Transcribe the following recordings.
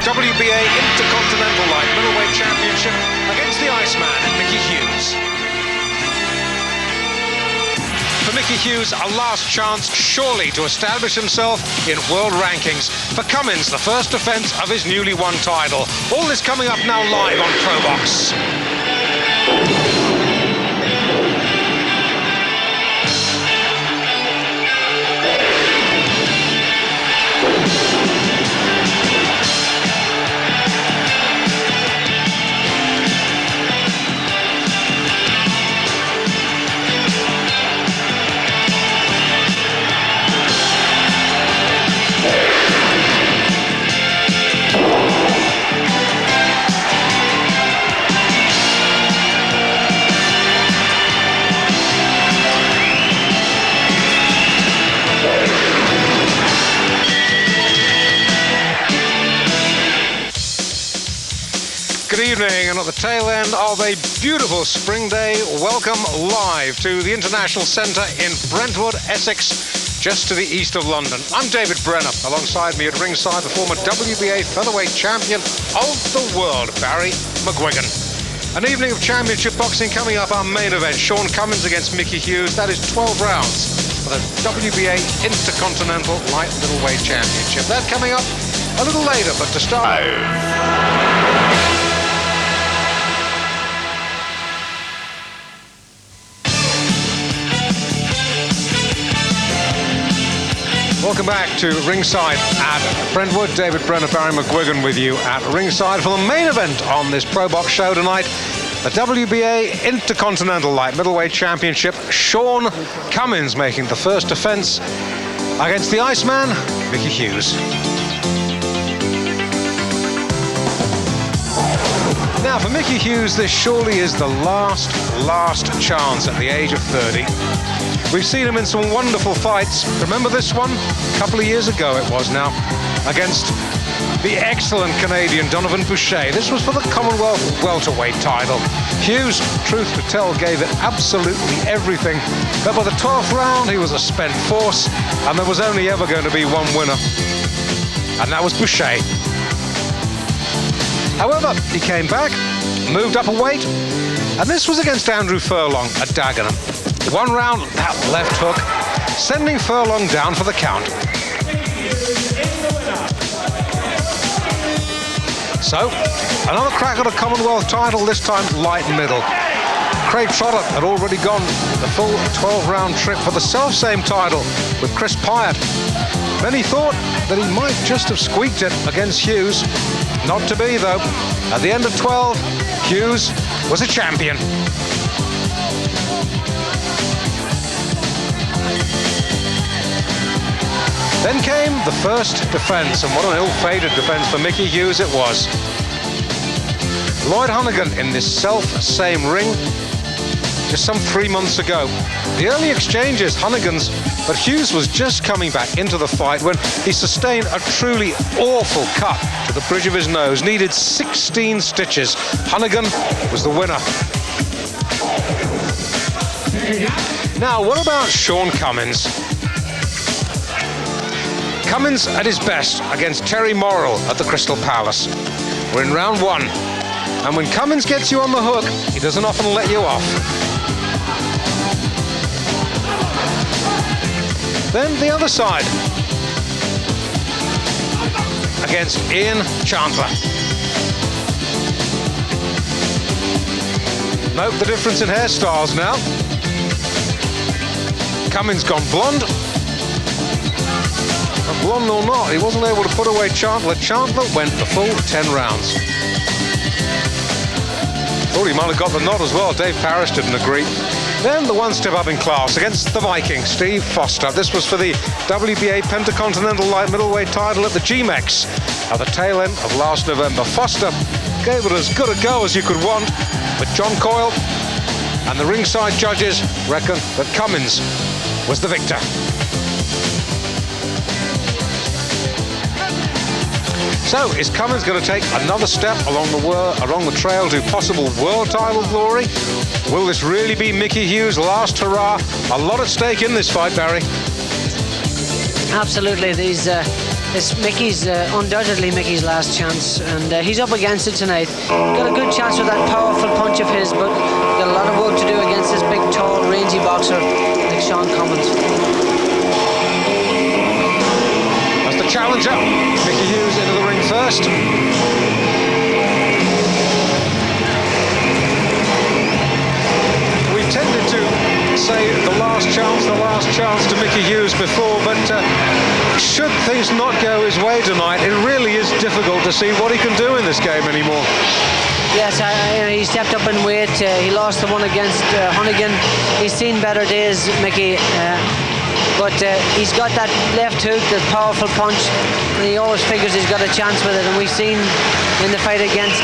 WBA Inter-Continental Light Middleweight Championship against the Iceman, Mickey Hughes. For Mickey Hughes, a last chance surely to establish himself in world rankings. For Cummins, the first defence of his newly won title. All this coming up now live on ProBox. Good evening, and at the tail end of a beautiful spring day, welcome live to the International Centre in Brentwood, Essex, just to the east of London. I'm David Brenner. Alongside me at ringside, the former WBA featherweight champion of the world, Barry McGuigan. An evening of championship boxing coming up, our main event, Shaun Cummins against Mickey Hughes. That is 12 rounds for the WBA Inter-Continental Light Middleweight Championship. That coming up a little later, but to start... Welcome back to ringside at Brentwood. David Brenner, Barry McGuigan with you at ringside for the main event on this ProBox show tonight. The WBA Intercontinental Light Middleweight Championship. Shaun Cummins making the first defence against the Iceman, Mickey Hughes. Now, for Mickey Hughes, this surely is the last chance at the age of 30. We've seen him in some wonderful fights. Remember this one? A couple of years ago it was now, against the excellent Canadian Donovan Boucher. This was for the Commonwealth welterweight title. Hughes, truth to tell, gave it absolutely everything. But by the 12th round, he was a spent force, and there was only ever going to be one winner, and that was Boucher. However, he came back, moved up a weight, and this was against Andrew Furlong at Dagenham. One round, that left hook, sending Furlong down for the count. So, another crack at a Commonwealth title, this time light middle. Craig Trotter had already gone the full 12-round trip for the self-same title with Chris Pyatt. Many thought that he might just have squeaked it against Hughes. Not to be, though. At the end of 12, Hughes was a champion. Then came the first defence, and what an ill-fated defence for Mickey Hughes it was. Lloyd Honeyghan in this self-same ring just some 3 months ago. The early exchanges, Honeyghan's, but Hughes was just coming back into the fight when he sustained a truly awful cut to the bridge of his nose. Needed 16 stitches. Honeyghan was the winner. Now, what about Shaun Cummins? Cummins at his best against Terry Morrill at the Crystal Palace. We're in round one, and when Cummins gets you on the hook, he doesn't often let you off. Then the other side, against Ian Chandler. Note the difference in hairstyles now. Cummins gone blonde. Blonde or not, he wasn't able to put away Chandler. Chandler went the full 10 rounds. Thought he might have got the nod as well. Dave Parrish didn't agree. Then the one step up in class against the Viking, Steve Foster. This was for the WBA Pentacontinental Light Middleweight title at the GMEX at the tail end of last November. Foster gave it as good a go as you could want, but John Coyle and the ringside judges reckon that Cummins was the victor. So, is Cummins going to take another step along the trail to possible world title glory? Will this really be Mickey Hughes' last hurrah? A lot at stake in this fight, Barry. Absolutely. These It's undoubtedly Mickey's last chance, and he's up against it tonight. Got a good chance with that powerful punch of his, but got a lot of work to do against this big, tall, rangy boxer like Shaun Cummins. That's the challenger. Mickey Hughes into the ring first. We tended to say the last chance to Mickey Hughes before, but should things not go his way tonight, it really is difficult to see what he can do in this game anymore. Yes, he stepped up in weight. He lost the one against Hunnigan. He's seen better days, Mickey, but he's got that left hook, that powerful punch, and he always figures he's got a chance with it. And we've seen in the fight against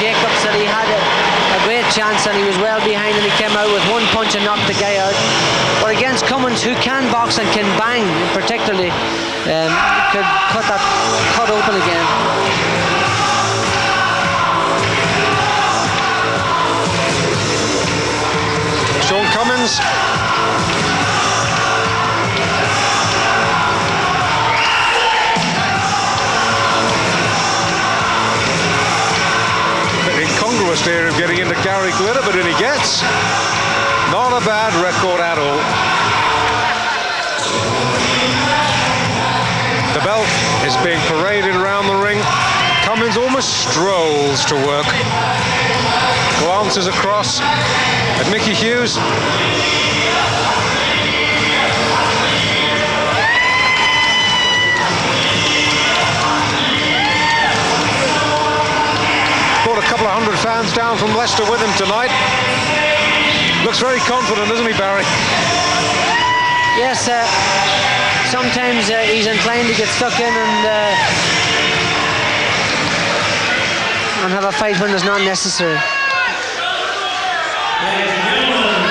Jacobs that he had a great chance, and he was well behind, and he came out with one punch and knocked the guy out. But against Cummins, who can box and can bang, particularly, could cut open again. Shaun Cummins. Incongruous here of getting into Gary Glitter, but in he gets. Not a bad record at all. The belt is being paraded around the ring. Cummins almost strolls to work. Glances across at Mickey Hughes. Brought a couple of hundred fans down from Leicester with him tonight. Looks very confident, doesn't he, Barry? Yes, sometimes he's inclined to get stuck in and have a fight when it's not necessary. Ladies and gentlemen,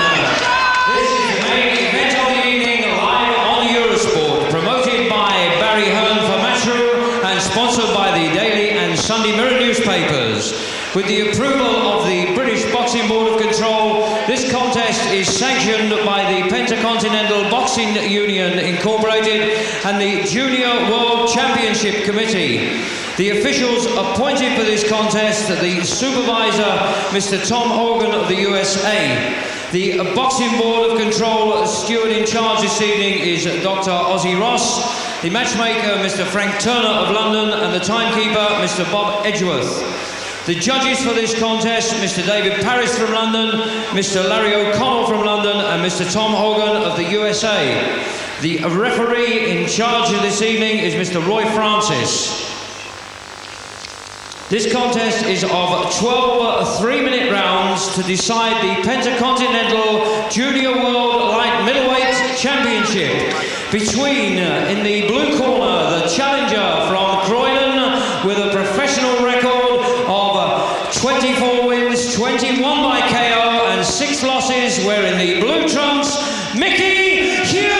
this is the main event of the evening, live on Eurosport, promoted by Barry Hearn for Matchroom and sponsored by the Daily and Sunday Mirror newspapers. With the approval of the British Boxing Board of Control, this contest is sanctioned by the Inter-Continental Boxing Union Incorporated and the Junior World Championship Committee. The officials appointed for this contest, the supervisor, Mr. Tom Hogan of the USA. The Boxing Board of Control steward in charge this evening is Dr. Ozzie Ross, the matchmaker, Mr. Frank Turner of London, and the timekeeper, Mr. Bob Edgeworth. The judges for this contest, Mr. David Paris from London, Mr. Larry O'Connell from London, and Mr. Tom Hogan of the USA. The referee in charge of this evening is Mr. Roy Francis. This contest is of 12 3-minute rounds to decide the Inter-Continental Junior World Light Middleweight Championship between, in the blue corner, the challenger from Croydon with a professional record of 24 wins, 21 by KO and 6 losses, where in the blue trunks, Mickey Hughes.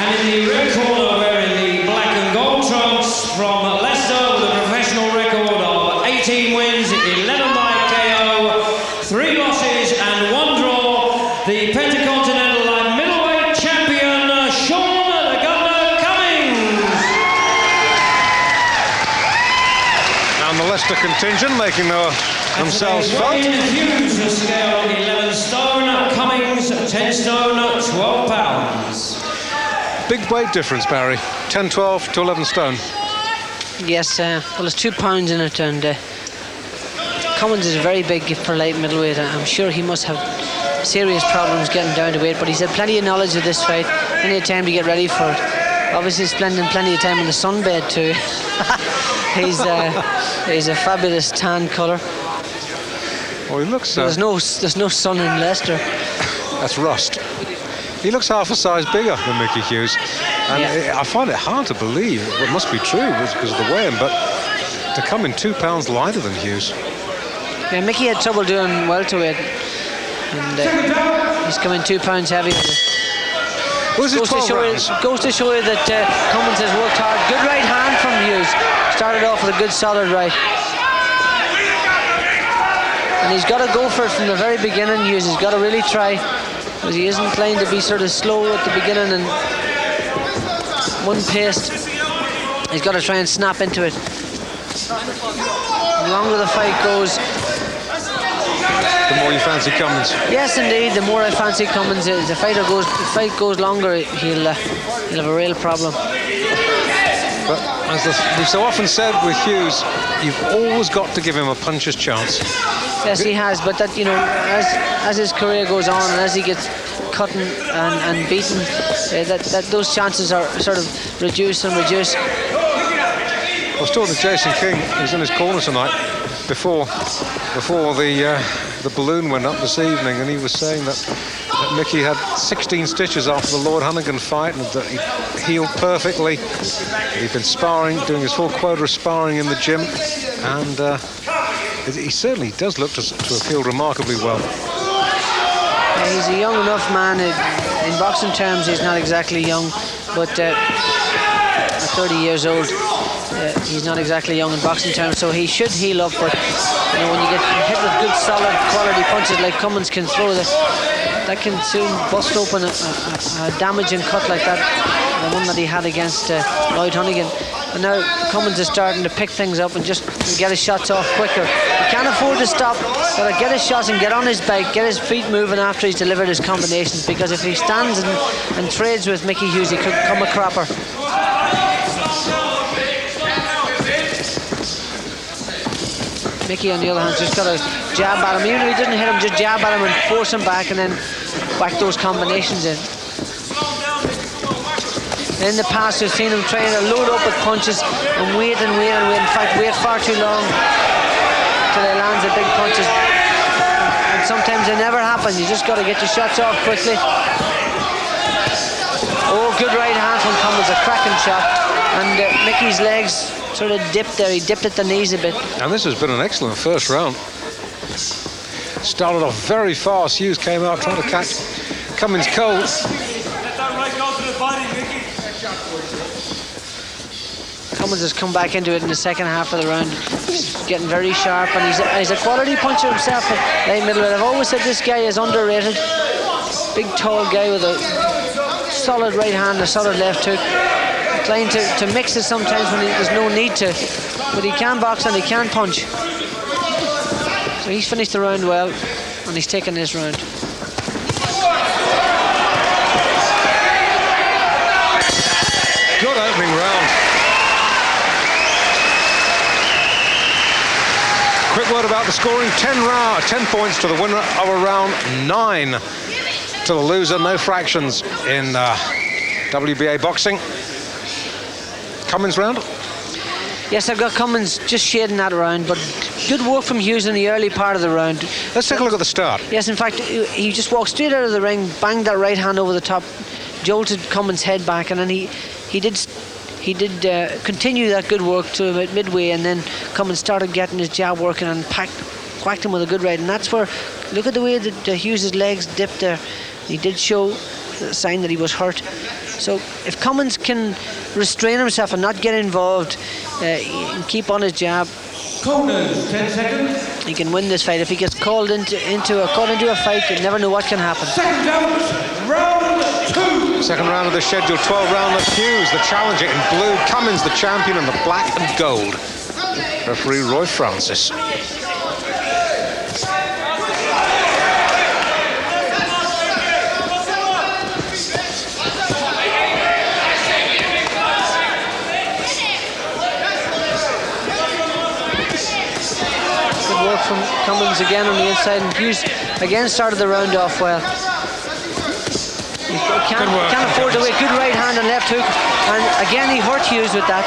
And in the red corner, wearing the black and gold trunks from Leicester with a professional record of 18 wins, 11 by KO, 3 losses and 1 draw, the Inter-Continental Light Middleweight Champion, Shaun the Governor Cummins. And the Leicester contingent making themselves felt. Hughes scale 11 stone, Cummins 10 stone, 12 pounds. Big weight difference, Barry. 10, 12 to 11 stone. Yes, well, there's 2 pounds in it, and Cummins is very big for light middleweight. I'm sure he must have serious problems getting down to weight, but he's had plenty of knowledge of this fight, plenty of time to get ready for it. Obviously, spending plenty of time in the sunbed too. He's a fabulous tan colour. Well, he looks. There's no sun in Leicester. That's rust. He looks half a size bigger than Mickey Hughes, and yeah. I find it hard to believe. It must be true because of the weigh-in, but to come in 2 pounds lighter than Hughes. Yeah, Mickey had trouble doing welterweight, and he's come in 2 pounds heavier. Well, Goes to show you that Cummins has worked hard. Good right hand from Hughes. Started off with a good solid right. And he's got to go for it from the very beginning. Hughes has got to really try, because he isn't inclined to be sort of slow at the beginning and one-paced. He's got to try and snap into it. The longer the fight goes, the more you fancy Cummins. yes, indeed. The more I fancy Cummins, the fight goes longer, he'll have a real problem. But as we've so often said with Hughes, you've always got to give him a puncher's chance. Yes, he has. But that, you know, as his career goes on and as he gets cut and beaten, that those chances are sort of reduced and reduced. I was talking to Jason King, who's in his corner tonight, before the balloon went up this evening, and he was saying that Mickey had 16 stitches after the Lord Hunnigan fight, and that he healed perfectly. He'd been sparring, doing his full quota of sparring in the gym, and he certainly does look to have healed remarkably well. Yeah, he's a young enough man. In boxing terms, he's not exactly young, but at 30 years old, he's not exactly young in boxing terms, so he should heal up. But you know, when you get hit with good, solid, quality punches like Cummins can throw, that can soon bust open a damaging cut like that, the one that he had against Lloyd Hunnigan. And now Cummins is starting to pick things up and just get his shots off quicker. He can't afford to stop, but get his shots and get on his bike, get his feet moving after he's delivered his combinations, because if he stands and trades with Mickey Hughes, he could come a cropper. Mickey, on the other hand, just got to jab at him. Even if he didn't hit him, just jab at him and force him back, and then whack those combinations in. In the past, we've seen him trying to load up with punches and wait and wait and wait. In fact, wait far too long till he lands the big punches. And sometimes they never happen. You just got to get your shots off quickly. Oh, good right hand from Cummins, a cracking shot. And Mickey's legs sort of dipped there. He dipped at the knees a bit. And this has been an excellent first round. Started off very fast. Hughes came out trying to catch Cummins cold. Cummins has come back into it in the second half of the round. He's getting very sharp, and he's a quality puncher himself at light middleweight. I've always said this guy is underrated. Big, tall guy with a solid right hand, a solid left hook. Inclined to mix it sometimes when there's no need to, but he can box and he can punch. So he's finished the round well, and he's taken this round. Good opening round. Quick word about the scoring. 10 points to the winner of a round, 9 to the loser. No fractions in WBA boxing. Cummins round? Yes, I've got Cummins just shading that round, but good work from Hughes in the early part of the round. Let's take a look at the start. Yes, in fact, he just walked straight out of the ring, banged that right hand over the top, jolted Cummins' head back, and then he did continue that good work to about midway, and then Cummins started getting his jab working and whacked him with a good right. And that's where, look at the way that Hughes' legs dipped there. He did show a sign that he was hurt. So if Cummins can restrain himself and not get involved, and keep on his jab, Corners, 10 seconds. he can win this fight. If he gets called into a fight, you never know what can happen. Second round 2. Second round of the schedule, 12 round of Hughes, the challenger in blue, Cummins the champion in the black and gold. Referee Roy Francis. From Cummins again on the inside, and Hughes again started the round off well. He can't afford to wait. Good right hand and left hook, and again he hurt Hughes with that.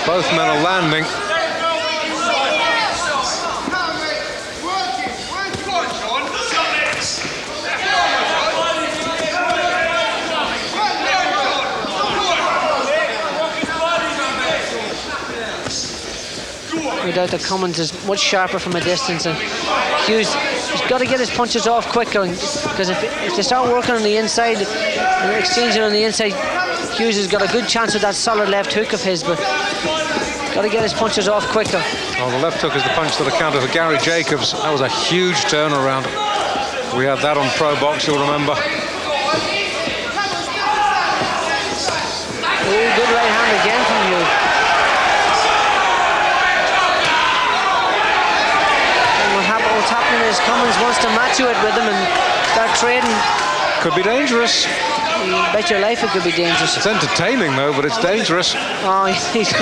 Well, both men are landing. No doubt that Cummins is much sharper from a distance, and Hughes has got to get his punches off quicker, because if they start working on the inside and exchanging on the inside, Hughes has got a good chance with that solid left hook of his, but got Got to get his punches off quicker. Oh, the left hook is the punch to the counter for Gary Jacobs. That was a huge turnaround. We had that on Pro Box, you'll remember. Oh, good right hand again from Hughes. And what's happening is Cummins wants to match you it with him and start trading. Could be dangerous. You bet your life it could be dangerous. It's entertaining though, but it's dangerous. Oh, he's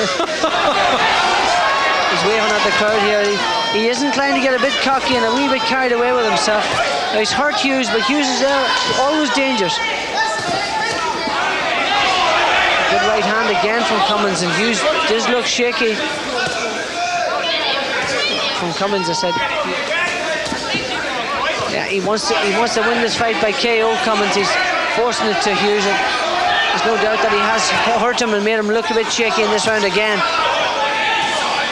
waving at the crowd here. He is inclined to get a bit cocky and a wee bit carried away with himself. Now he's hurt Hughes, but Hughes is there, always dangerous. Good right hand again from Cummins, and Hughes does look shaky. From Cummins, I said. Yeah, he wants to win this fight by KO. Cummins, he's forcing it to Hughes. There's no doubt that he has hurt him and made him look a bit shaky in this round again.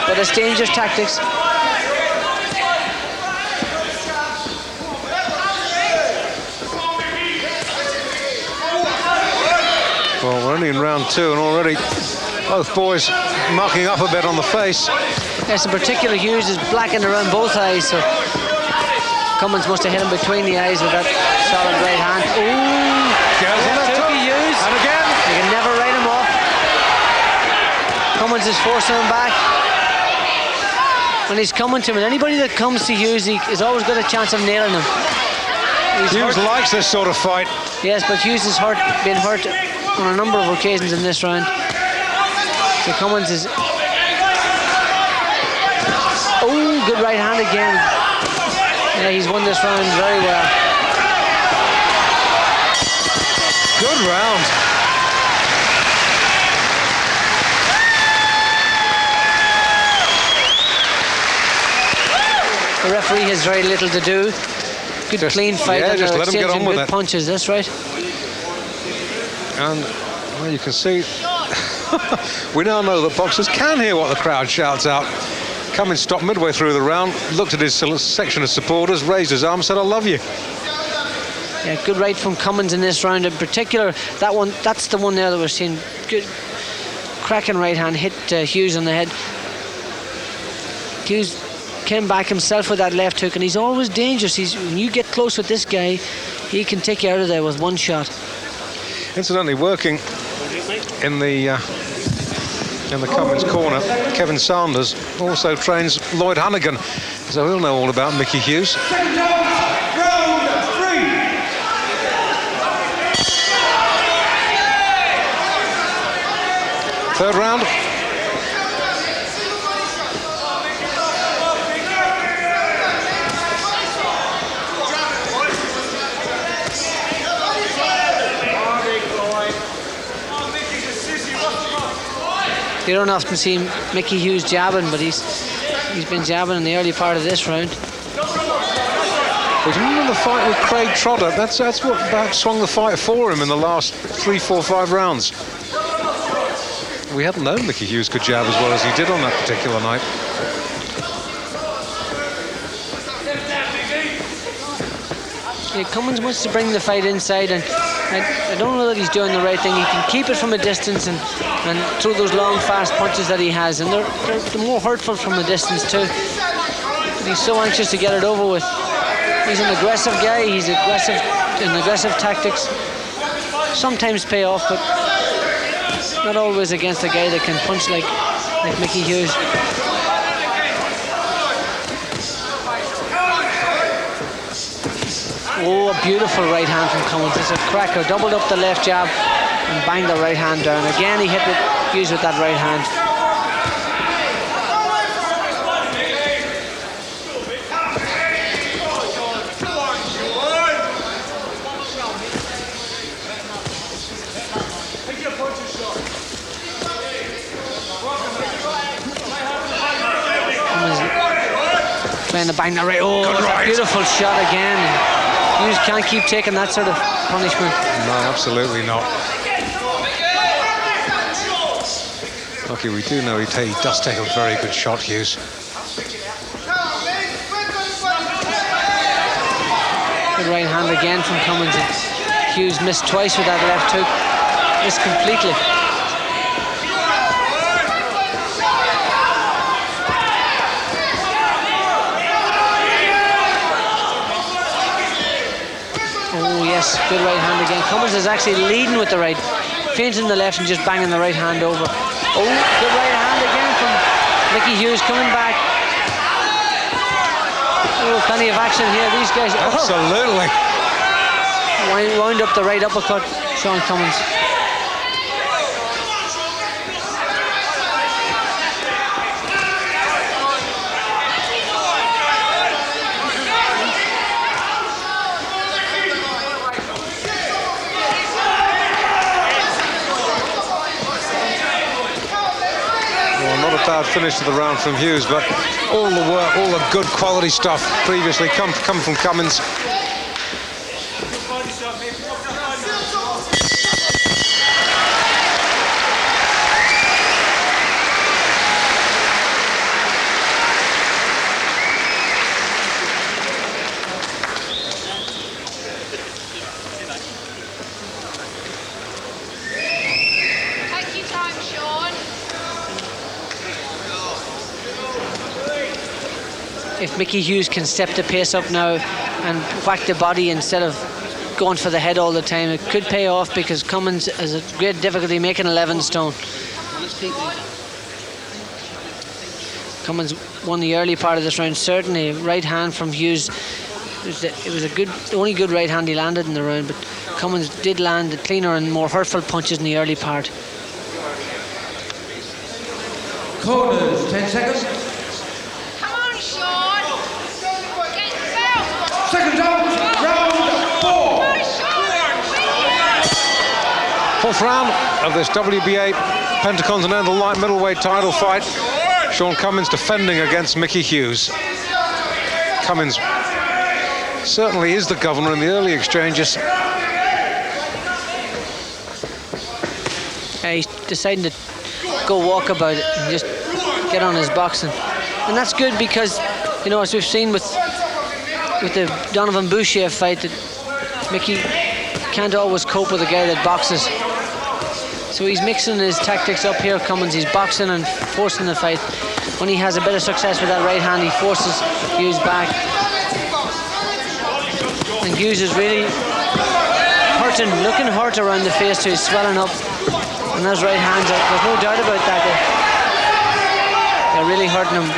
But it's dangerous tactics. Well, we're only in round 2 and already both boys marking up a bit on the face. Yes, in particular Hughes is blackened around both eyes, so Cummins must have hit him between the eyes with that solid right hand. Ooh! Hughes. And again! You can never write him off. Cummins is forcing him back. When he's coming to him, and anybody that comes to Hughes, he has always got a chance of nailing him. Hughes likes this sort of fight. Yes, but Hughes has been hurt on a number of occasions in this round. So Cummins is... Oh, good right hand again. Yeah, he's won this round very well. Good round. The referee has very little to do. Good clean fight. Yeah, just let him get on with it. Punches, that's right. And well, you can see, we now know that boxers can hear what the crowd shouts out. Cummins stopped midway through the round, looked at his section of supporters, raised his arm, said, "I love you." Yeah, good right from Cummins in this round. In particular, that's the one there that we're seeing. Good, cracking right hand, hit Hughes on the head. Hughes came back himself with that left hook, and he's always dangerous. When you get close with this guy, he can take you out of there with one shot. Incidentally, working in the Cummins corner, Kevin Sanders also trains Lloyd Hannigan, so he'll know all about Mickey Hughes. Third round. You don't often see Mickey Hughes jabbing, but he's been jabbing in the early part of this round. Well, do you remember the fight with Craig Trotter? That's what about swung the fight for him in the last 3, 4, 5 rounds. We hadn't known Mickey Hughes could jab as well as he did on that particular night. Yeah, Cummins wants to bring the fight inside, and I don't know that he's doing the right thing. He can keep it from a distance and throw those long, fast punches that he has, and they're more hurtful from a distance too. But he's so anxious to get it over with. He's an aggressive guy. He's aggressive in aggressive tactics. Sometimes pay off, but not always against a guy that can punch like Mickey Hughes. Oh, a beautiful right hand from Cummins. It's a cracker. Doubled up the left jab and banged the right hand down. Again, he hit Hughes with that right hand. Trying to bang the right. Oh, that's a beautiful shot again. You just can't keep taking that sort of punishment. No, absolutely not. Lucky we do know he does take a very good shot, Hughes. Good right hand again from Cummins. Hughes missed twice with that left hook. Missed completely. Oh yes, good right hand again. Cummins is actually leading with the right, feinting the left and just banging the right hand over. Oh, good right hand again from Mickey Hughes coming back. Oh, plenty of action here. These guys. Absolutely. Wound up the right uppercut, Shaun Cummins. Not a bad finish to the round from Hughes, but all the work, all the good quality stuff previously come from Cummins. Take your time, Shaun. If Mickey Hughes can step the pace up now and whack the body instead of going for the head all the time, it could pay off, because Cummins has a great difficulty making 11 stone. Cummins won the early part of this round, certainly. Right hand from Hughes. It was the only good right hand he landed in the round, but Cummins did land the cleaner and more hurtful punches in the early part. Corners, 10 seconds. Come on, Shaun. Get the belt. Seconds out, round 4. Go, Shaun. Fourth round of this WBA Intercontinental light middleweight title fight. Shaun Cummins defending against Mickey Hughes. Cummins certainly is the governor in the early exchanges. He's deciding to go walkabout it and just get on his boxing, and that's good, because, you know, as we've seen with the Donovan Boucher fight, that Mickey can't always cope with a guy that boxes. So he's mixing his tactics up here, Cummins. He's boxing and forcing the fight. When he has a bit of success with that right hand, he forces Hughes back. And Hughes is really hurting, looking hurt around the face too. He's swelling up. And those right hands, there's no doubt about that. They're really hurting him.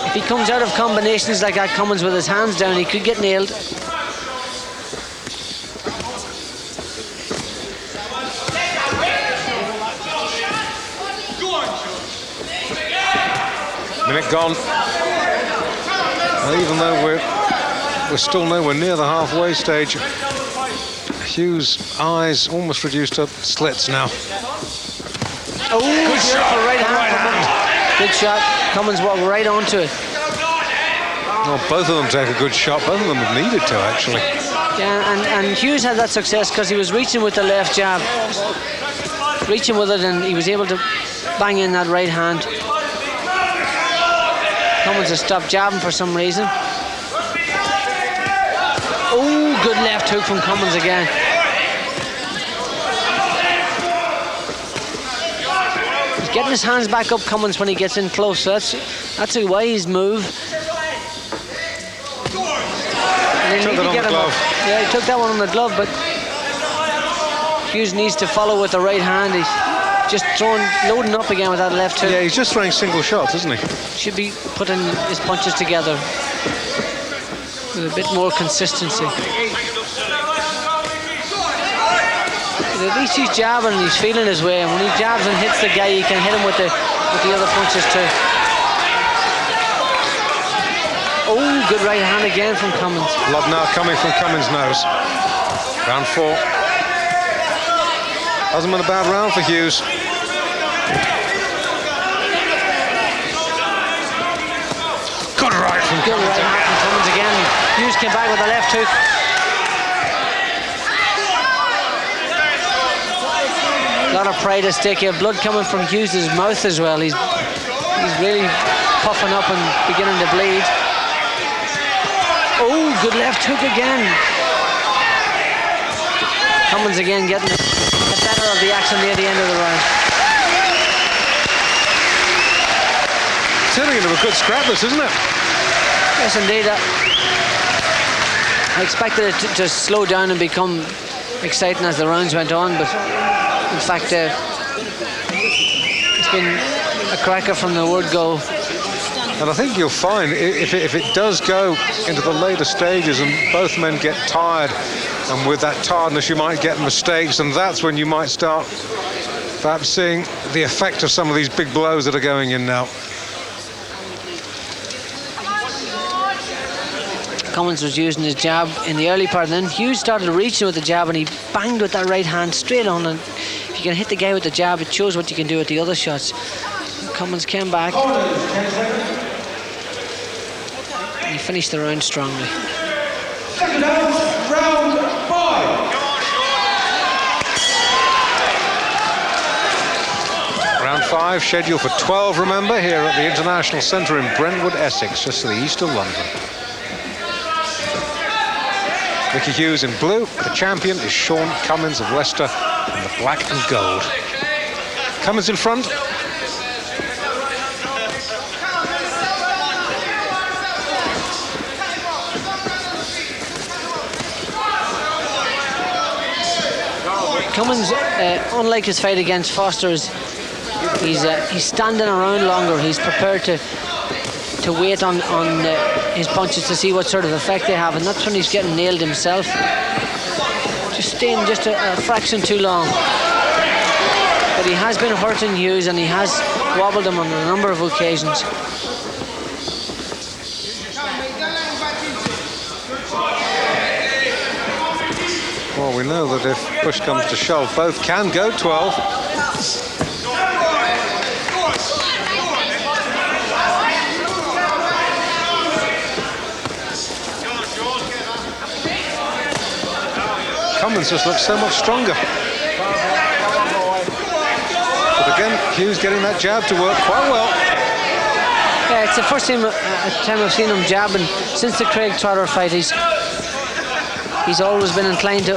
If he comes out of combinations like that, Cummins, with his hands down, he could get nailed. Minute gone. And even though we're still nowhere near the halfway stage, Hughes' eyes almost reduced to slits now. Oh, good shot. Right hand. Good shot. Cummins walked right onto it. Well, both of them take a good shot. Both of them have needed to, actually. Yeah, and Hughes had that success because he was reaching with the left jab. Reaching with it, and he was able to bang in that right hand. Cummins has stopped jabbing for some reason. Oh, good left hook from Cummins again. He's getting his hands back up, Cummins, when he gets in close. So that's a wise move. And they need to get him up. Yeah, he took that one on the glove, but Hughes needs to follow with the right hand. He's just loading up again with that left hook. Yeah, he's just throwing single shots, isn't he? Should be putting his punches together with a bit more consistency. But at least he's jabbing and he's feeling his way, and when he jabs and hits the guy, he can hit him with the other punches too. Oh, good right hand again from Cummins. Blood now coming from Cummins' nose. Round 4. Hasn't been a bad round for Hughes. Good right from Good Cummins. right hand from Cummins again. Hughes came back with a left hook. A lot of pride at stake here. Blood coming from Hughes' mouth as well. He's really puffing up and beginning to bleed. Oh, good left hook again. Cummins again getting the better of the action near the end of the round. Turning into a good scrap, this, isn't it? Yes, indeed. I expected it to slow down and become exciting as the rounds went on, but in fact it's been a cracker from the word go. And I think you'll find if it does go into the later stages and both men get tired, and with that tiredness you might get mistakes, and that's when you might start perhaps seeing the effect of some of these big blows that are going in now. Cummins was using his jab in the early part, and then Hughes started reaching with the jab and he banged with that right hand straight on, and if you can hit the guy with the jab it shows what you can do with the other shots. Cummins came back. He finished the round strongly. Second out, round 5. Round 5 scheduled for 12, remember, here at the International Centre in Brentwood, Essex, just to the east of London. Mickey Hughes in blue. The champion is Shaun Cummins of Leicester in the black and gold. Cummins in front. Cummins, unlike his fight against Foster, he's standing around longer. He's prepared to wait on his punches to see what sort of effect they have, and that's when he's getting nailed himself. Just staying just a fraction too long. But he has been hurting Hughes, and he has wobbled him on a number of occasions. Well, we know that if push comes to shove, both can go 12. Cummins just looks so much stronger. But again, Hughes getting that jab to work quite well. Yeah, it's the first time I've seen him jabbing since the Craig Trotter fight. He's always been inclined to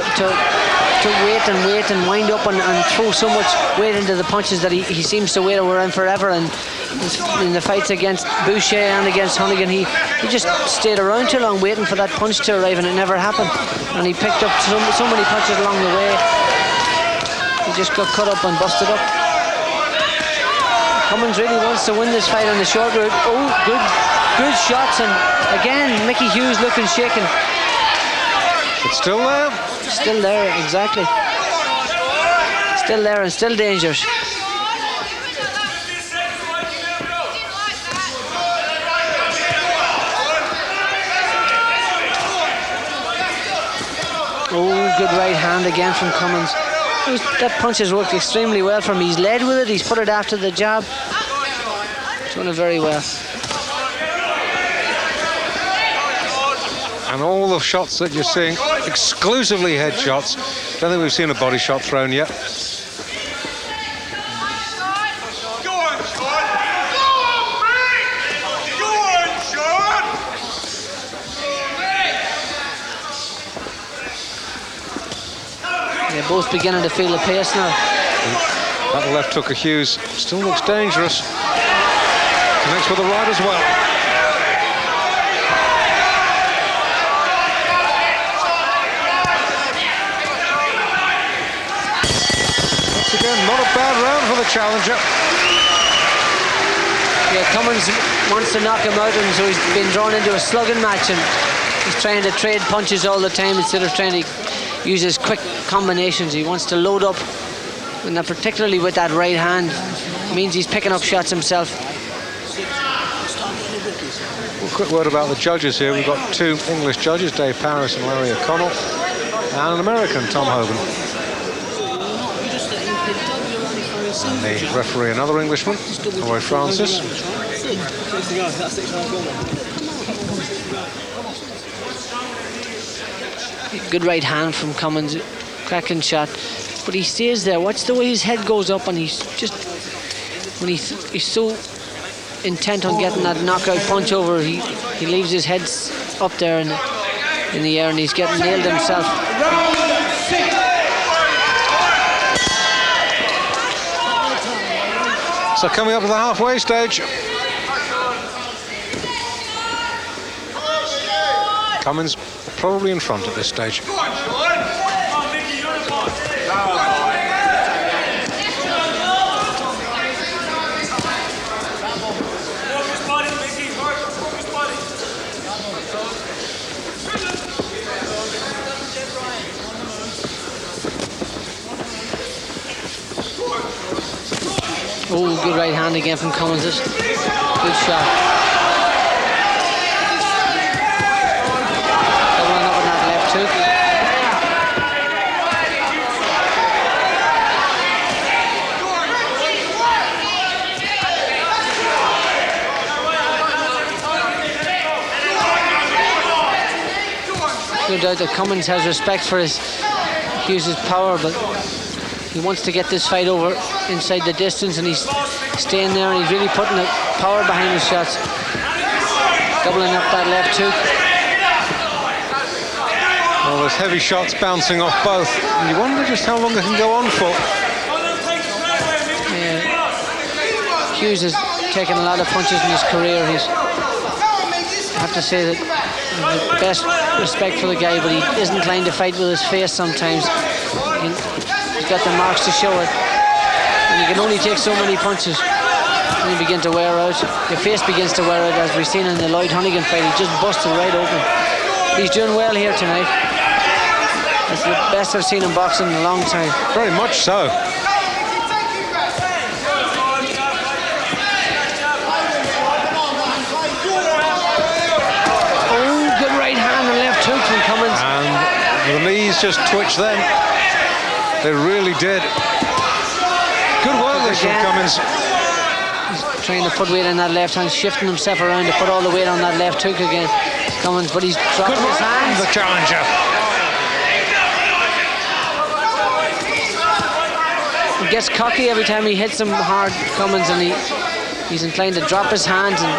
wait and wind up and throw so much weight into the punches that he seems to wait around forever. And in the fights against Boucher and against Hunnigan, he just stayed around too long waiting for that punch to arrive, and it never happened. And he picked up so many punches along the way. He just got cut up and busted up. Cummins really wants to win this fight on the short route. Oh, good shots, and again Mickey Hughes looking shaken. It's still there. Still there, exactly. Still there and still dangerous. Oh, good right hand again from Cummins. That punch has worked extremely well for him. He's led with it, he's put it after the jab. He's done it very well. And all the shots that you're seeing, exclusively headshots. Don't think we've seen a body shot thrown yet. Go on, Shaun! Go on, mate! Go on, Shaun! They're both beginning to feel the pace now. That left hook of Hughes still looks dangerous. Connects with the right as well. Not a bad round for the challenger. Yeah, Cummins wants to knock him out, and so he's been drawn into a slugging match, and he's trying to trade punches all the time instead of trying to use his quick combinations. He wants to load up, and that particularly with that right hand means he's picking up shots himself. Well, quick word about the judges here. We've got two English judges, Dave Parris and Larry O'Connell, and an American, Tom Hogan. And the referee, another Englishman, Roy Francis. Good right hand from Cummins, cracking shot, but he stays there. Watch the way his head goes up, and he's just, when he's so intent on getting that knockout punch over, he leaves his head up there in the air, and he's getting nailed himself. So coming up to the halfway stage. Cummins probably in front at this stage. Go on, Shaun. Come on, Mickey, you're the boss. Focus body, Mickey. Focus body. Oh, good right hand again from Cummins. Good shot. Doubling up on that left hook. No doubt that Cummins has respect for Hughes' power, but he wants to get this fight over inside the distance, and he's staying there, and he's really putting the power behind his shots. Doubling up that left hook. Well, there's heavy shots bouncing off both, and you wonder just how long they can go on for. Yeah. Hughes has taken a lot of punches in his career. I have to say that the best respect for the guy, but he is inclined to fight with his face sometimes. He's got the marks to show it. And you can only take so many punches when you begin to wear out. Your face begins to wear out, as we've seen in the Lloyd Hunnigan fight. He just busted right open. He's doing well here tonight. It's the best I've seen in boxing in a long time. Very much so. And the knees just twitched then. They really did. Good work this from Cummins. He's trying to put weight on that left hand, shifting himself around to put all the weight on that left hook again. Cummins, but he's dropping his hands. The challenger. He gets cocky every time he hits him hard, Cummins, and he's inclined to drop his hands and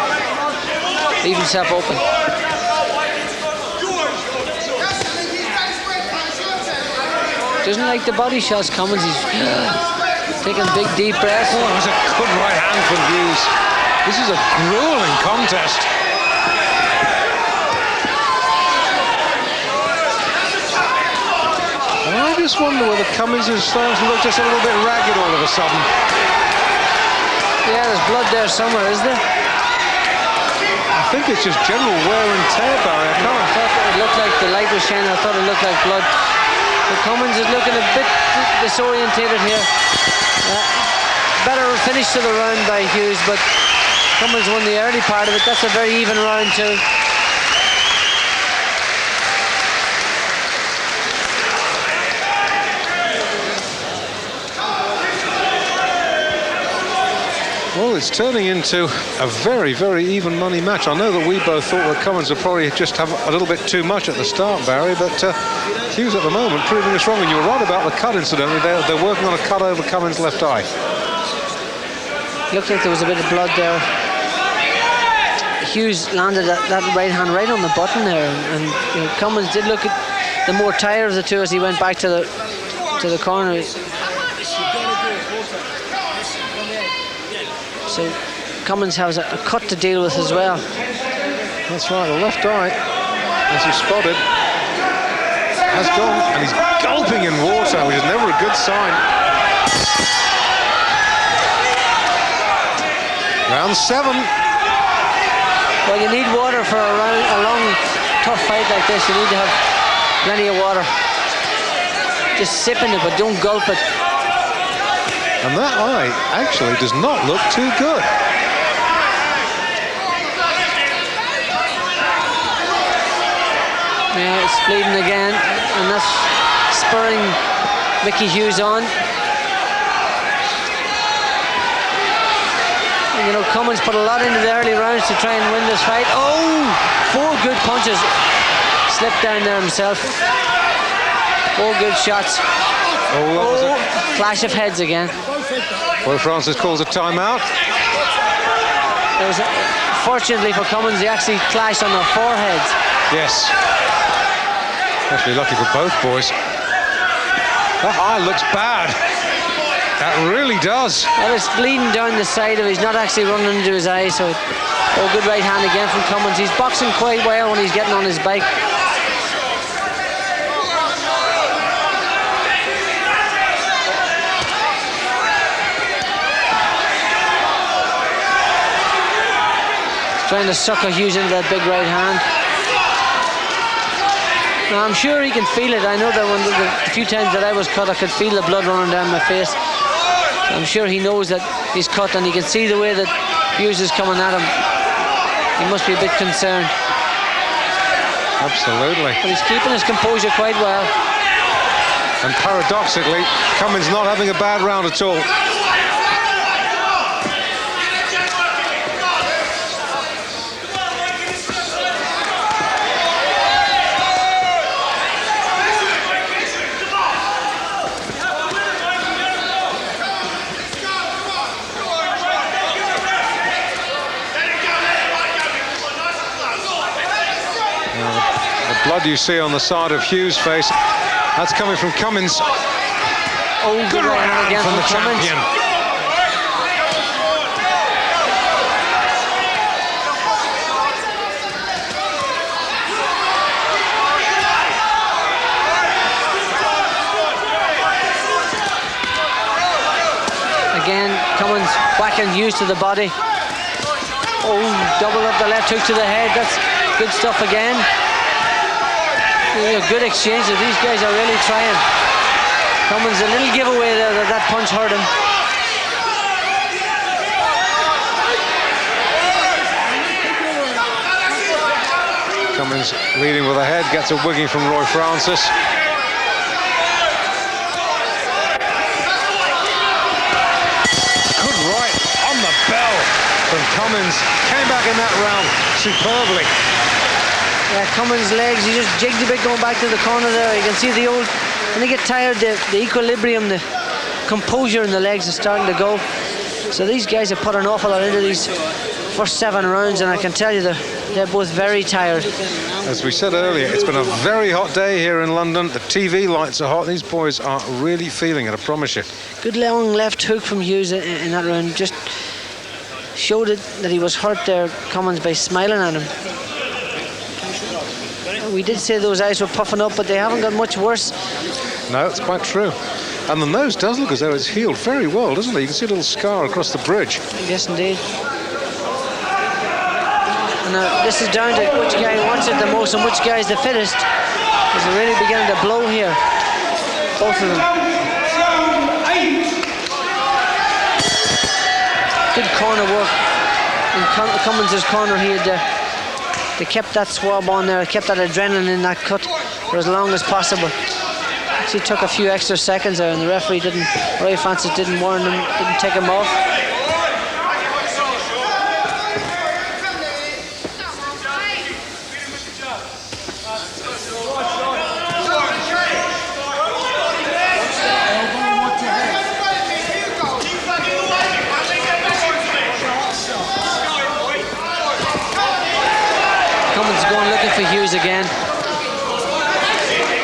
leave himself open. Doesn't like the body shots, Cummins. He's taking big, deep breaths. Oh, that was a good right hand from Hughes. This is a grueling contest. And I just wonder whether Cummins is starting to look just a little bit ragged all of a sudden. Yeah, there's blood there somewhere, is there? I think it's just general wear and tear, Barry. No, I thought it looked like the light was shining. I thought it looked like blood. But Cummins is looking a bit disorientated here. Better finish to the round by Hughes, but Cummins won the early part of it. That's a very even round too. Well, it's turning into a very, very even money match. I know that we both thought that Cummins would probably just have a little bit too much at the start, Barry, but Hughes at the moment proving us wrong. And you were right about the cut, incidentally. They're working on a cut over Cummins' left eye. Looked like there was a bit of blood there. Hughes landed that right hand right on the button there, and you know, Cummins did look at the more tired of the two as he went back to the corner. So Cummins has a cut to deal with as well. That's right, the left eye, as you spotted, has gone, and he's gulping in water, which is never a good sign. Round 7. Well, you need water for a long, tough fight like this. You need to have plenty of water. Just sipping it, but don't gulp it. And that eye actually does not look too good. Yeah, it's bleeding again, and that's spurring Mickey Hughes on. And, you know, Cummins put a lot into the early rounds to try and win this fight. Oh, 4 good punches. Slipped down there himself. 4 good shots. Oh, clash of heads again. Well, Francis calls a timeout. Fortunately for Cummins, they actually clashed on their foreheads. Yes. Actually lucky for both boys. That eye looks bad. That really does. Well, it's bleeding down the side of it. He's not actually running into his eye, so... Oh, good right hand again from Cummins. He's boxing quite well when he's getting on his bike. trying to sucker Hughes into that big right hand. Now, I'm sure he can feel it. I know that the few times that I was cut, I could feel the blood running down my face. I'm sure he knows that he's cut, and he can see the way that Hughes is coming at him. He must be a bit concerned. Absolutely. But he's keeping his composure quite well. And paradoxically, Cummins not having a bad round at all. Blood you see on the side of Hughes' face, that's coming from Cummins. Oh, good right hand again from the Cummins. champion. Again, Cummins whacking Hughes to the body. Oh, double up the left hook to the head. That's good stuff again. A good exchange. These guys are really trying. Cummins, a little giveaway there that punch hurt him. Cummins leading with a head, gets a wigging from Roy Francis. Good right on the bell from Cummins. Came back in that round superbly. Yeah, Cummins' legs, he just jigged a bit going back to the corner there. You can see the old, when they get tired, the equilibrium, the composure in the legs is starting to go. So these guys have put an awful lot into these first 7 rounds, and I can tell you they're both very tired. As we said earlier, it's been a very hot day here in London. The TV lights are hot. These boys are really feeling it, I promise you. Good long left hook from Hughes in that round. Just showed it that he was hurt there, Cummins, by smiling at him. We did say those eyes were puffing up, but they haven't got much worse. No, it's quite true. And the nose does look as though it's healed very well, doesn't it? You can see a little scar across the bridge. Yes, indeed. And this is down to which guy wants it the most and which guy is the fittest. Because they're really beginning to blow here. Both of them. Good corner work. In Cummins' corner, they kept that swab on there, kept that adrenaline in that cut for as long as possible. Actually took a few extra seconds there, and the referee Roy Francis didn't warn him, didn't take him off. For Hughes again.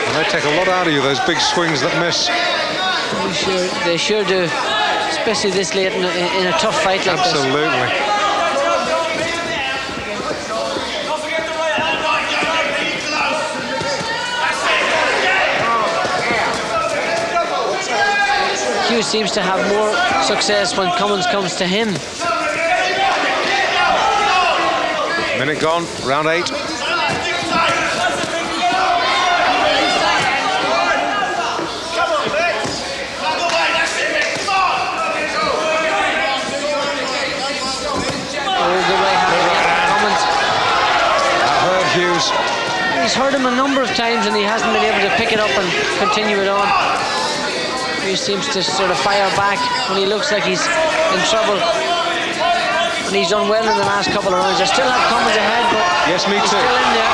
And they take a lot out of you, those big swings that miss. They sure do, especially this late in a tough fight like this. Absolutely. Hughes seems to have more success when Cummins comes to him. Minute gone, round 8. Hughes. He's hurt him a number of times and he hasn't been able to pick it up and continue it on. He seems to sort of fire back when he looks like he's in trouble. And he's done well in the last couple of rounds. I still have Cummins ahead, but yes, me he's too. Still in there.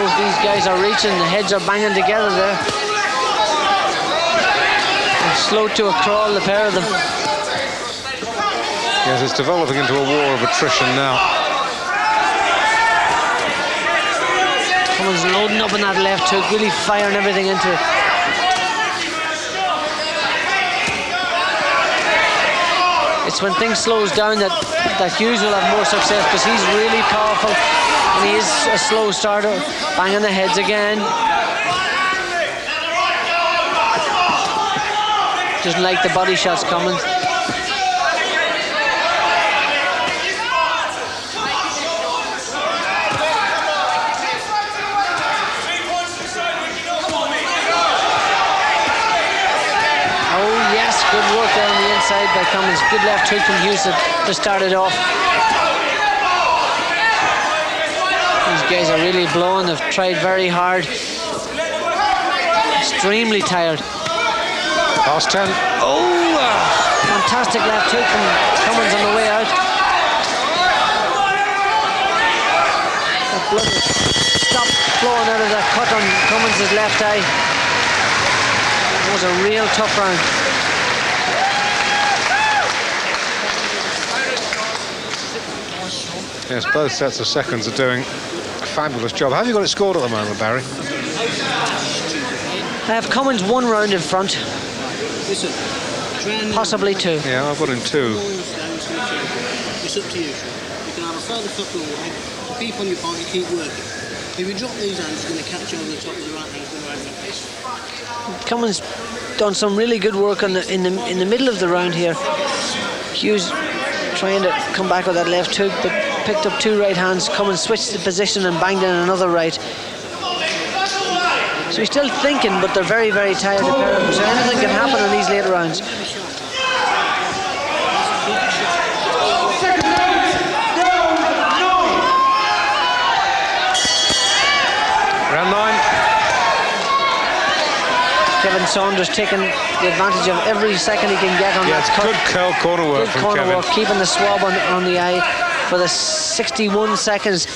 Both these guys are reaching, the heads are banging together there. Slow to a crawl, the pair of them. Yes, it's developing into a war of attrition now. Someone's loading up on that left hook, really firing everything into it. It's when things slows down that Hughes will have more success, because he's really powerful and he is a slow starter. Banging the heads again. Doesn't like the body shots coming. Good work there on the inside by Cummins. Good left hook from Hughes to start it off. These guys are really blowing. They've tried very hard. Extremely tired. Last 10. Oh, fantastic left hook from Cummins on the way out. That blood stopped flowing out of that cut on Cummins' left eye. It was a real tough round. Yes, both sets of seconds are doing a fabulous job. How have you got it scored at the moment, Barry? I have Cummins 1 round in front. Possibly 2. Yeah, I've got him 2. It's up to you. You can have a further couple of wide. Keep on your point, you keep working. If you drop these hands, it's going to catch over the top of the right hand. Cummins done some really good work on in the middle of the round here. Hughes trying to come back with that left hook, but picked up 2 right hands. Cummins switched the position and banged in another right. So he's still thinking, but they're very, very tired. The pair of them. So anything can happen in these later rounds. Round 9. Kevin Saunders taking the advantage of every second he can get on that cut. Good curl corner work from corner Kevin. work, keeping the swab on the eye for the 61 seconds.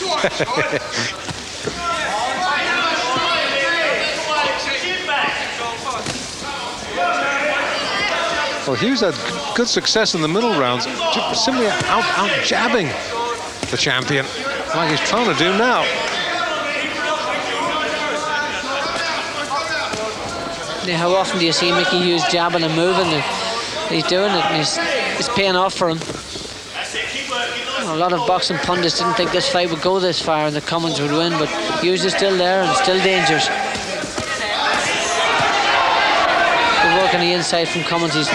Well, Hughes had good success in the middle rounds, simply out jabbing the champion, like he's trying to do now. Yeah, how often do you see Mickey Hughes jabbing and moving? And he's doing it, and it's paying off for him. A lot of boxing pundits didn't think this fight would go this far and the Cummins would win, but Hughes is still there and still dangerous. Good work on the inside from Cummins. He's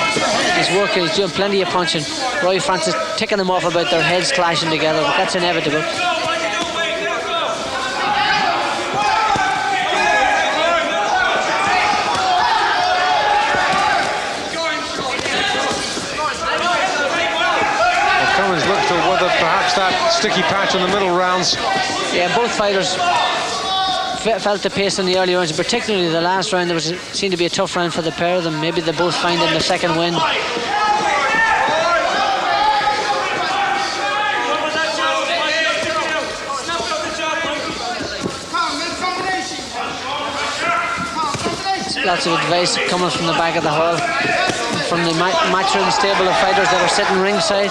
working, he's doing plenty of punching. Roy Francis ticking them off about their heads clashing together, but that's inevitable. Cummins looked to whether perhaps that sticky patch in the middle rounds. Yeah, both fighters felt the pace in the early rounds, particularly the last round. There seemed to be a tough round for the pair of them. Maybe they both find it in the second wind. Lots of advice coming from the back of the hall, from the matchroom stable of fighters that are sitting ringside.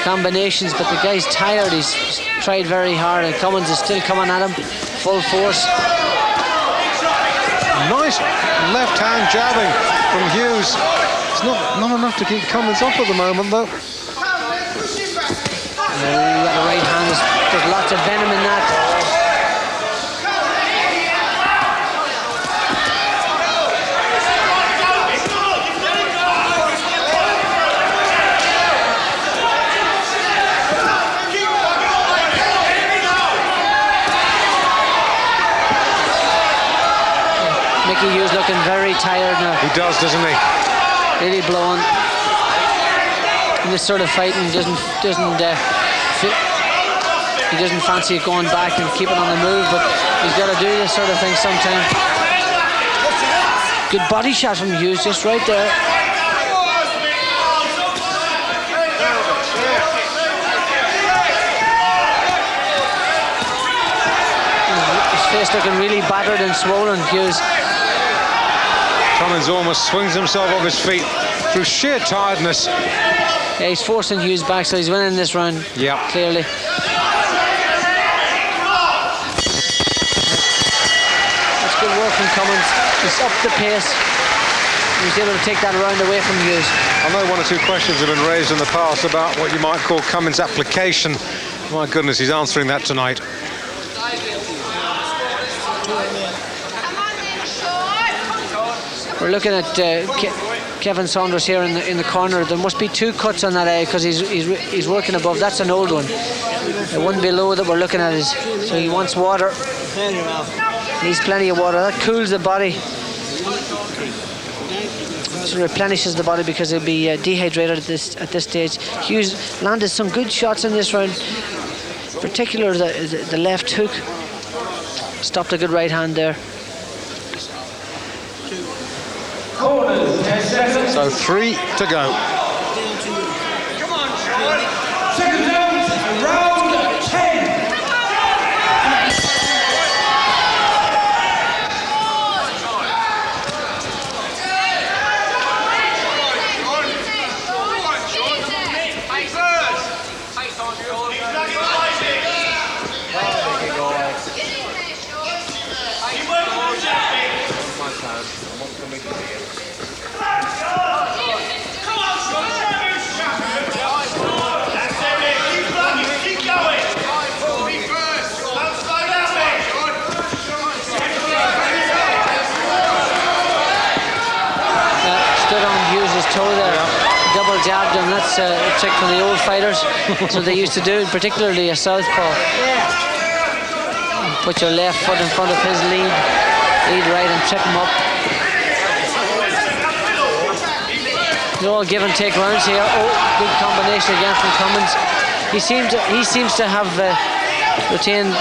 Combinations, but the guy's tired. He's tried very hard, and Cummins is still coming at him full force. Nice left hand jabbing from Hughes. It's not enough to keep Cummins off at the moment, though. The right hand there's lots of venom in that. Mickey Hughes looking very tired now. He does, doesn't he? Really blowing. In this sort of fighting, he doesn't fancy going back and keeping on the move, but he's got to do this sort of thing sometime. Good body shot from Hughes, just right there. His face looking really battered and swollen, Hughes. Cummins almost swings himself off his feet through sheer tiredness. Yeah, he's forcing Hughes back, so he's winning this round. Yeah, clearly. That's good work from Cummins. He's upped the pace. He was able to take that round away from Hughes. I know 1 or 2 questions have been raised in the past about what you might call Cummins' application. My goodness, he's answering that tonight. We're looking at Kevin Saunders here in the corner. There must be 2 cuts on that eye because he's working above. That's an old one. The one below that we're looking at is, so he wants water. Needs plenty of water. That cools the body. It replenishes the body because he'll be dehydrated at this stage. Hughes landed some good shots in this round, in particular the left hook. Stopped a good right hand there. So 3 to go. Second round, round 10. Double jabbed him. That's a trick from the old fighters. That's what they used to do, particularly a southpaw. Put your left foot in front of his lead right, and trip him up. They're all give and take rounds here. Oh, good combination again from Cummins. He seems to have retained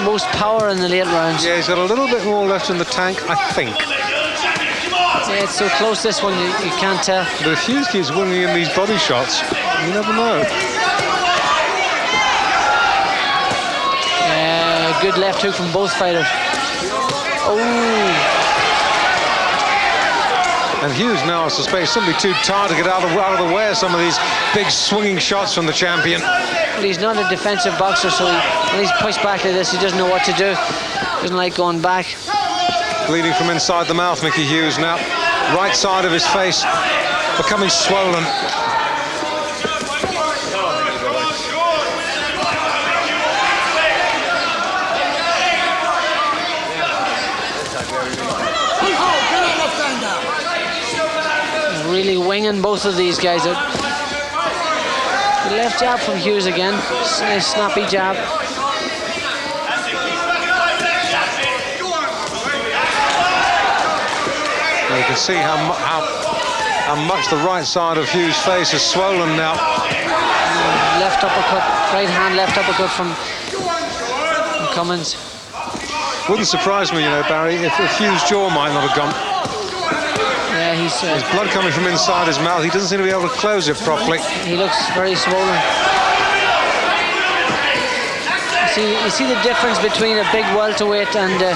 most power in the late rounds. Yeah, he's got a little bit more left in the tank, I think. Yeah, it's so close, this one, you can't tell. But if Hughes keeps winning in these body shots, you never know. Good left hook from both fighters. Oh. And Hughes now, I suspect, is simply too tired to get out of the way of some of these big swinging shots from the champion. Well, he's not a defensive boxer, so when he's pushed back like this, he doesn't know what to do. Doesn't like going back. Bleeding from inside the mouth, Mickey Hughes now. Right side of his face becoming swollen. Really winging both of these guys out. The left jab from Hughes again. Nice snappy jab. You can see how much the right side of Hughes' face is swollen now. Left uppercut, right hand left uppercut from Cummins. Wouldn't surprise me, you know, Barry, if Hughes' jaw might not have gone. Yeah, there's blood coming from inside his mouth. He doesn't seem to be able to close it properly. He looks very swollen. You see the difference between a big welterweight and a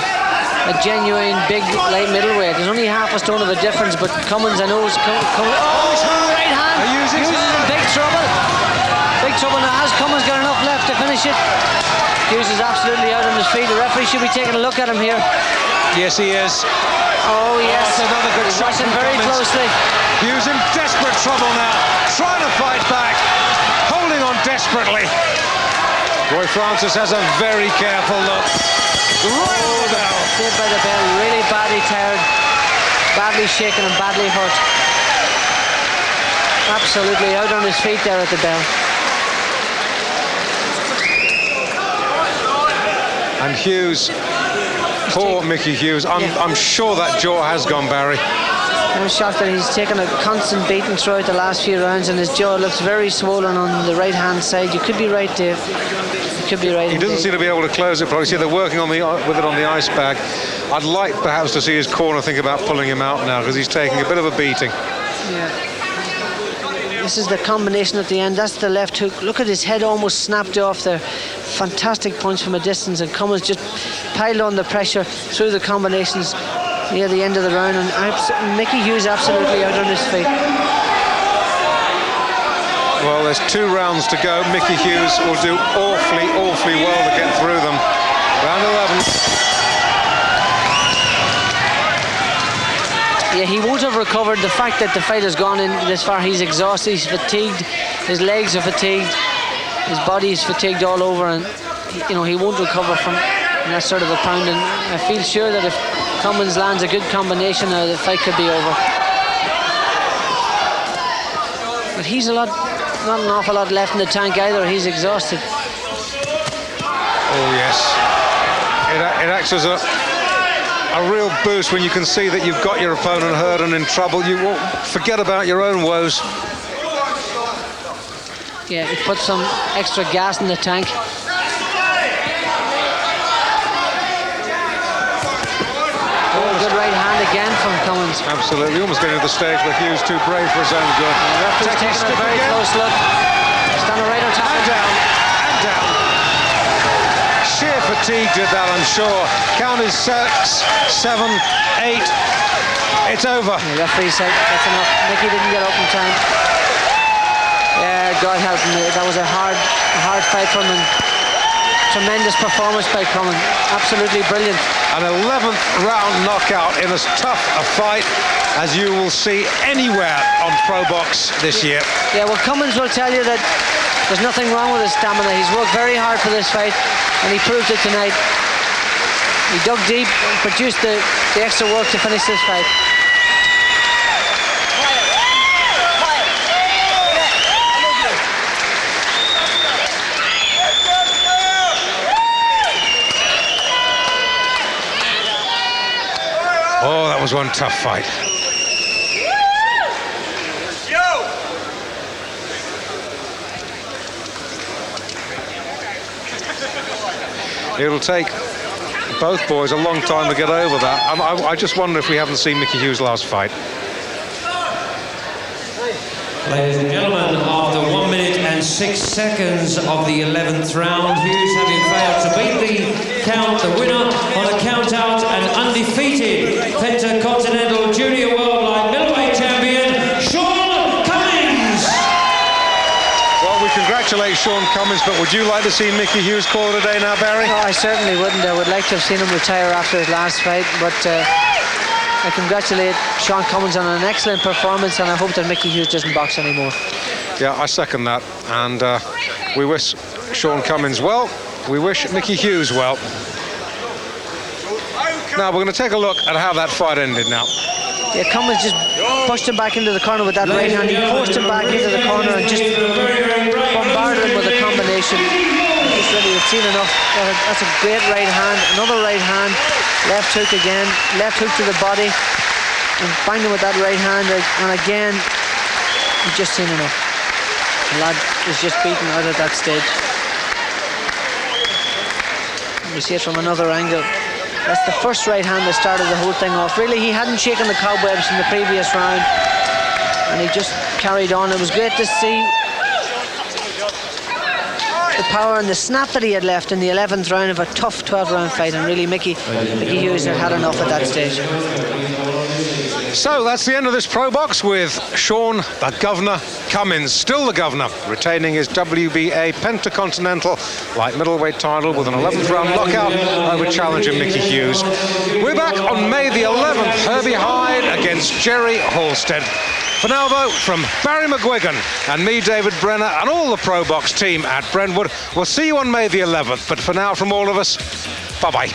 genuine big light middleweight. There's only half a stone of a difference, but Cummins, I know, is right hand. Hughes is in big trouble. Big trouble now. Has Cummins got enough left to finish it? Hughes is absolutely out on his feet. The referee should be taking a look at him here. Yes, he is. Oh, yes. That's another good shot. Watching very closely. Hughes in desperate trouble now. Trying to fight back. Holding on desperately. Roy Francis has a very careful look. Right on the bell. Saved by the bell. Really badly tired. Badly shaken and badly hurt. Absolutely out on his feet there at the bell. And Hughes, poor Mickey Hughes. I'm sure that jaw has gone, Barry. I'm shocked that he's taken a constant beating throughout the last few rounds, and his jaw looks very swollen on the right hand side. You could be right, Dave. You could be right. He doesn't seem to be able to close it properly. See, they're working on with it on the ice bag. I'd like perhaps to see his corner think about pulling him out now, because he's taking a bit of a beating. Yeah. This is the combination at the end. That's the left hook. Look at his head almost snapped off there. Fantastic punch from a distance, and Cummins just piled on the pressure through the combinations near the end of the round, and Mickey Hughes absolutely out on his feet. Well, there's 2 rounds to go. Mickey Hughes will do awfully well to get through them. Round 11. Yeah, he won't have recovered. The fact that the fight has gone in this far, he's exhausted, he's fatigued, his legs are fatigued, his body is fatigued all over, and he won't recover from that sort of a pound. And I feel sure that if Cummins lands a good combination, the fight could be over. But he's not an awful lot left in the tank either. He's exhausted. Oh yes, it acts as a real boost when you can see that you've got your opponent hurt and in trouble. You won't forget about your own woes. Yeah, it puts some extra gas in the tank. Oh, good right hand again from Cummins. Absolutely, almost getting to the stage where Hughes too brave for his own good. The referee's taking a very close look. Standing right on top and of down, and down. Sheer fatigue did that, I'm sure. Count is 6, 7, 8. It's over. The referee said that's enough. Mickey didn't get up in time. Yeah, God help him. That was a hard fight from him. Tremendous performance by Cummins. Absolutely brilliant. An 11th round knockout in as tough a fight as you will see anywhere on Pro Box this year. Yeah, well, Cummins will tell you that there's nothing wrong with his stamina. He's worked very hard for this fight, and he proved it tonight. He dug deep and produced the extra work to finish this fight. Oh, that was one tough fight. It'll take both boys a long time to get over that. I just wonder if we haven't seen Mickey Hughes' last fight. Ladies and gentlemen, after 1 minute and 6 seconds of the 11th round, Hughes having failed to beat the count, the winner on a count-out and undefeated Inter-Continental Junior World Light Middleweight Champion, Shaun Cummins! Well, we congratulate Shaun Cummins, but would you like to see Mickey Hughes call it a day now, Barry? No, I certainly wouldn't. I would like to have seen him retire after his last fight, but I congratulate Shaun Cummins on an excellent performance, and I hope that Mickey Hughes doesn't box anymore. Yeah, I second that, and we wish Shaun Cummins well. We wish Mickey Hughes well. Now we're going to take a look at how that fight ended now. Yeah, Cummins just pushed him back into the corner with that right hand. He forced him back into the corner and just bombarded him with a combination. Just really had seen enough. That's a great right hand. Another right hand. Left hook again. Left hook to the body. And banged him with that right hand. And again, he's just seen enough. The lad is just beaten out at that stage. We see it from another angle. That's the first right hand that started the whole thing off. Really, he hadn't shaken the cobwebs in the previous round, and he just carried on. It was great to see the power and the snap that he had left in the 11th round of a tough 12-round fight, and really Mickey Hughes had enough at that stage. So that's the end of this Pro Box with Shaun the Governor Cummins, still the Governor, retaining his WBA Pentacontinental light middleweight title with an 11th round knockout over challenger Mickey Hughes. We're back on May the 11th, Herbie Hyde against Jerry Halstead. For now though, from Barry McGuigan and me, David Brenner, and all the Pro Box team at Brentwood, we'll see you on May the 11th. But for now, from all of us, bye-bye.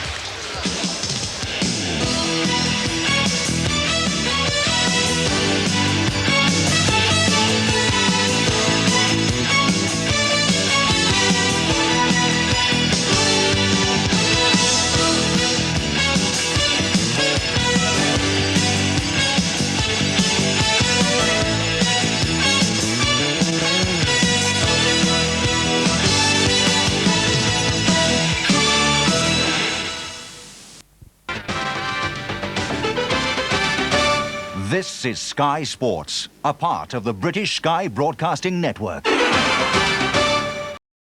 This is Sky Sports, a part of the British Sky Broadcasting Network.